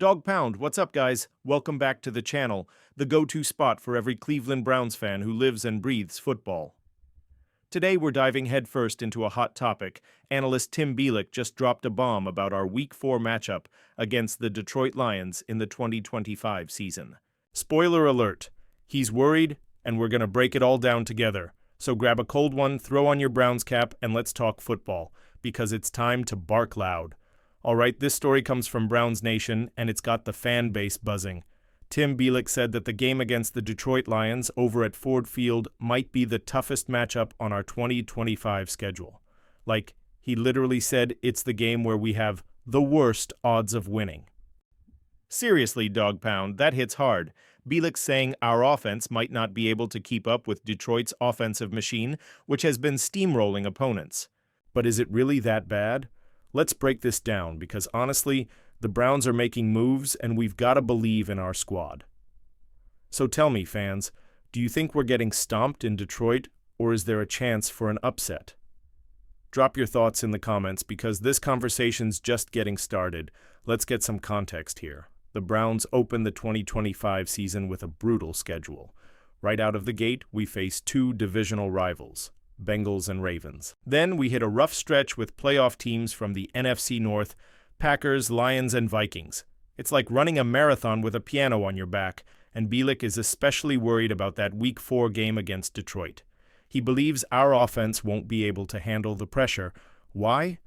Dog Pound, what's up, guys? Welcome back to the channel, the go-to spot for every Cleveland Browns fan who lives and breathes football. Today, we're diving headfirst into a hot topic. Analyst Tim Bielik just dropped a bomb about our Week 4 matchup against the Detroit Lions in the 2025 season. Spoiler alert, he's worried, and we're going to break it all down together. So grab a cold one, throw on your Browns cap, and let's talk football, because it's time to bark loud. All right, this story comes from Browns Nation, and it's got the fan base buzzing. Tim Bielik said that the game against the Detroit Lions over at Ford Field might be the toughest matchup on our 2025 schedule. Like, he literally said it's the game where we have the worst odds of winning. Seriously, Dog Pound, that hits hard. Bielik's saying our offense might not be able to keep up with Detroit's offensive machine, which has been steamrolling opponents. But is it really that bad? Let's break this down, because honestly, the Browns are making moves and we've got to believe in our squad. So tell me, fans, do you think we're getting stomped in Detroit, or is there a chance for an upset? Drop your thoughts in the comments, because this conversation's just getting started. Let's get some context here. The Browns open the 2025 season with a brutal schedule. Right out of the gate, we face two divisional rivals, Bengals and Ravens. Then we hit a rough stretch with playoff teams from the NFC North, Packers, Lions, and Vikings. It's like running a marathon with a piano on your back, and Bielik is especially worried about that Week 4 game against Detroit. He believes our offense won't be able to handle the pressure. Why?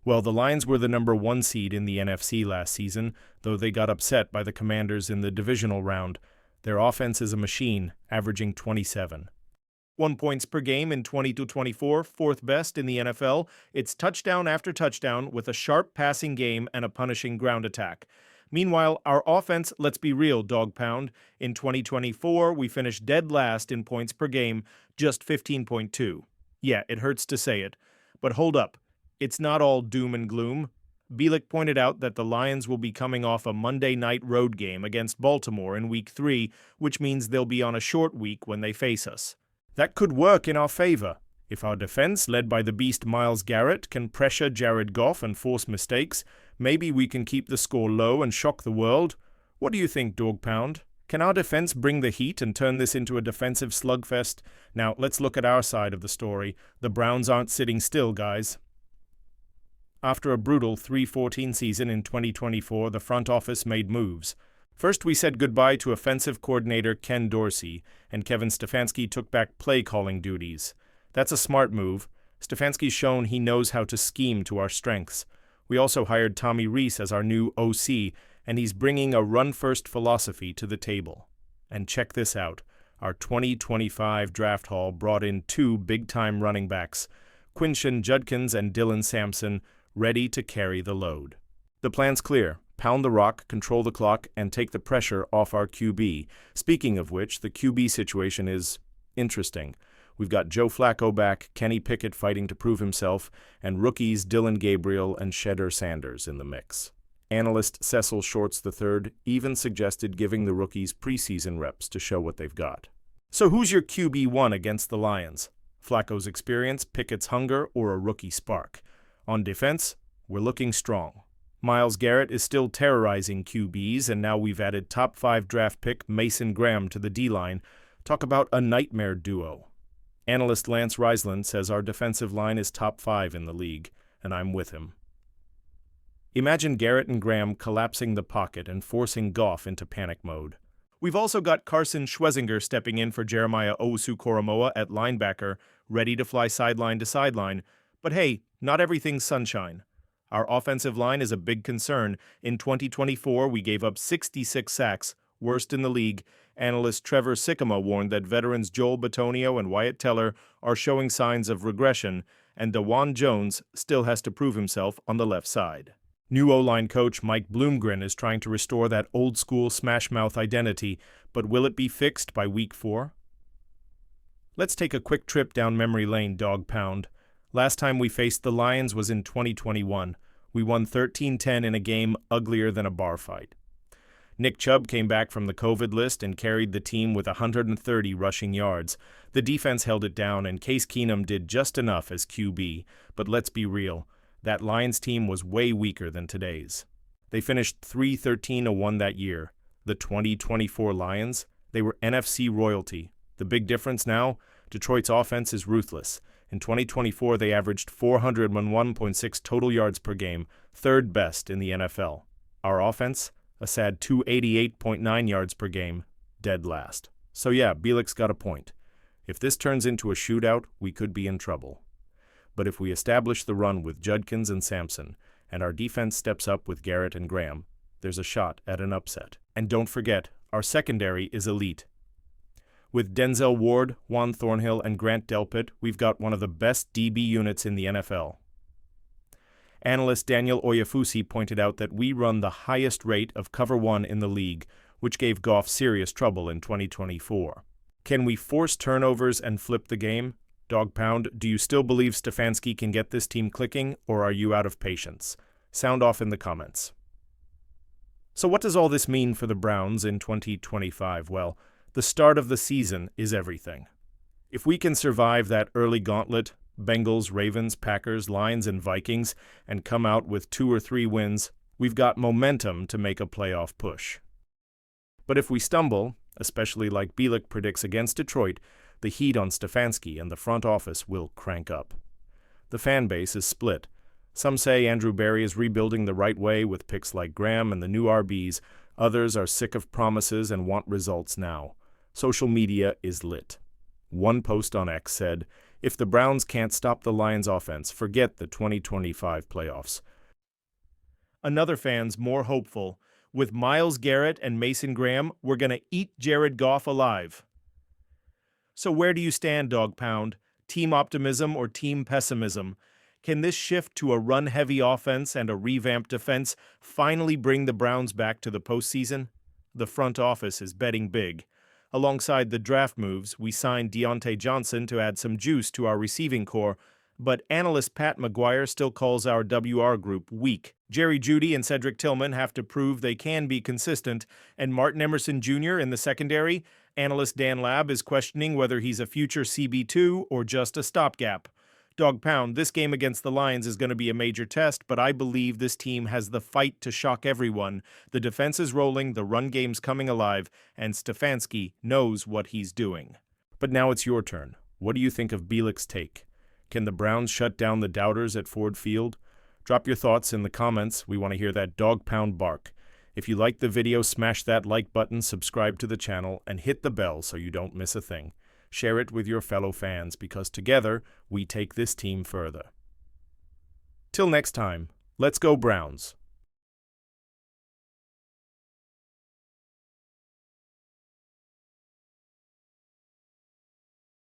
Well, the Lions were the number 1 seed in the NFC last season, though they got upset by the Commanders in the divisional round. Their offense is a machine, averaging 27. 1 points per game in 20-24, fourth best in the NFL. It's touchdown after touchdown with a sharp passing game and a punishing ground attack. Meanwhile, our offense, let's be real, Dog Pound. In 2024, we finished dead last in points per game, just 15.2. Yeah, it hurts to say it. But hold up. It's not all doom and gloom. Bielik pointed out that the Lions will be coming off a Monday night road game against Baltimore in Week 3, which means they'll be on a short week when they face us. That could work in our favor. If our defense, led by the beast Myles Garrett, can pressure Jared Goff and force mistakes, maybe we can keep the score low and shock the world. What do you think, Dog Pound? Can our defense bring the heat and turn this into a defensive slugfest? Now, let's look at our side of the story. The Browns aren't sitting still, guys. After a brutal 3-14 season in 2024, the front office made moves. First, we said goodbye to offensive coordinator Ken Dorsey, and Kevin Stefanski took back play-calling duties. That's a smart move. Stefanski's shown he knows how to scheme to our strengths. We also hired Tommy Rees as our new OC, and he's bringing a run-first philosophy to the table. And check this out. Our 2025 draft haul brought in 2 big-time running backs, Quinshon Judkins and Dylan Sampson, ready to carry the load. The plan's clear. Pound the rock, control the clock, and take the pressure off our QB. Speaking of which, the QB situation is interesting. We've got Joe Flacco back, Kenny Pickett fighting to prove himself, and rookies Dylan Gabriel and Shedder Sanders in the mix. Analyst Cecil Shorts III even suggested giving the rookies preseason reps to show what they've got. So who's your QB1 against the Lions? Flacco's experience, Pickett's hunger, or a rookie spark? On defense, we're looking strong. Myles Garrett is still terrorizing QBs, and now we've added top 5 draft pick Mason Graham to the D-line. Talk about a nightmare duo. Analyst Lance Riesland says our defensive line is top 5 in the league, and I'm with him. Imagine Garrett and Graham collapsing the pocket and forcing Goff into panic mode. We've also got Carson Schwezinger stepping in for Jeremiah Owusu-Koramoah at linebacker, ready to fly sideline to sideline. But hey, not everything's sunshine. Our offensive line is a big concern. In 2024, we gave up 66 sacks, worst in the league. Analyst Trevor Sikkema warned that veterans Joel Bitonio and Wyatt Teller are showing signs of regression, and DeJuan Jones still has to prove himself on the left side. New O-line coach Mike Bloomgren is trying to restore that old-school smash-mouth identity, but will it be fixed by Week 4? Let's take a quick trip down memory lane, Dog Pound. Last time we faced the Lions was in 2021. We won 13-10 in a game uglier than a bar fight. Nick Chubb came back from the COVID list and carried the team with 130 rushing yards. The defense held it down, and Case Keenum did just enough as QB. But let's be real, that Lions team was way weaker than today's. They finished 3-13-1 that year. The 2024 Lions, they were NFC royalty. The big difference now? Detroit's offense is ruthless. In 2024, they averaged 401.6 total yards per game, third best in the NFL. Our offense? A sad 288.9 yards per game, dead last. So yeah, Bielik's got a point. If this turns into a shootout, we could be in trouble. But if we establish the run with Judkins and Sampson, and our defense steps up with Garrett and Graham, there's a shot at an upset. And don't forget, our secondary is elite. With Denzel Ward, Juan Thornhill, and Grant Delpit, we've got one of the best DB units in the NFL. Analyst Daniel Oyefusi pointed out that we run the highest rate of cover one in the league, which gave Goff serious trouble in 2024. Can we force turnovers and flip the game? Dog Pound, do you still believe Stefanski can get this team clicking, or are you out of patience? Sound off in the comments. So what does all this mean for the Browns in 2025? Well, the start of the season is everything. If we can survive that early gauntlet, Bengals, Ravens, Packers, Lions, and Vikings, and come out with 2 or 3 wins, we've got momentum to make a playoff push. But if we stumble, especially like Bielik predicts against Detroit, the heat on Stefanski and the front office will crank up. The fan base is split. Some say Andrew Berry is rebuilding the right way with picks like Graham and the new RBs. Others are sick of promises and want results now. Social media is lit. One post on X said, "If the Browns can't stop the Lions' offense, forget the 2025 playoffs." Another fan's more hopeful. With Myles Garrett and Mason Graham, we're going to eat Jared Goff alive. So where do you stand, Dog Pound? Team optimism or team pessimism? Can this shift to a run-heavy offense and a revamped defense finally bring the Browns back to the postseason? The front office is betting big. Alongside the draft moves, we signed Deontay Johnson to add some juice to our receiving core, but analyst Pat McGuire still calls our WR group weak. Jerry Jeudy and Cedric Tillman have to prove they can be consistent, and Martin Emerson Jr. in the secondary, analyst Dan Labb is questioning whether he's a future CB2 or just a stopgap. Dog Pound, this game against the Lions is going to be a major test, but I believe this team has the fight to shock everyone. The defense is rolling, the run game's coming alive, and Stefanski knows what he's doing. But now it's your turn. What do you think of Bielik's take? Can the Browns shut down the doubters at Ford Field? Drop your thoughts in the comments. We want to hear that Dog Pound bark. If you liked the video, smash that like button, subscribe to the channel, and hit the bell so you don't miss a thing. Share it with your fellow fans, because together we take this team further. Till next time, let's go Browns.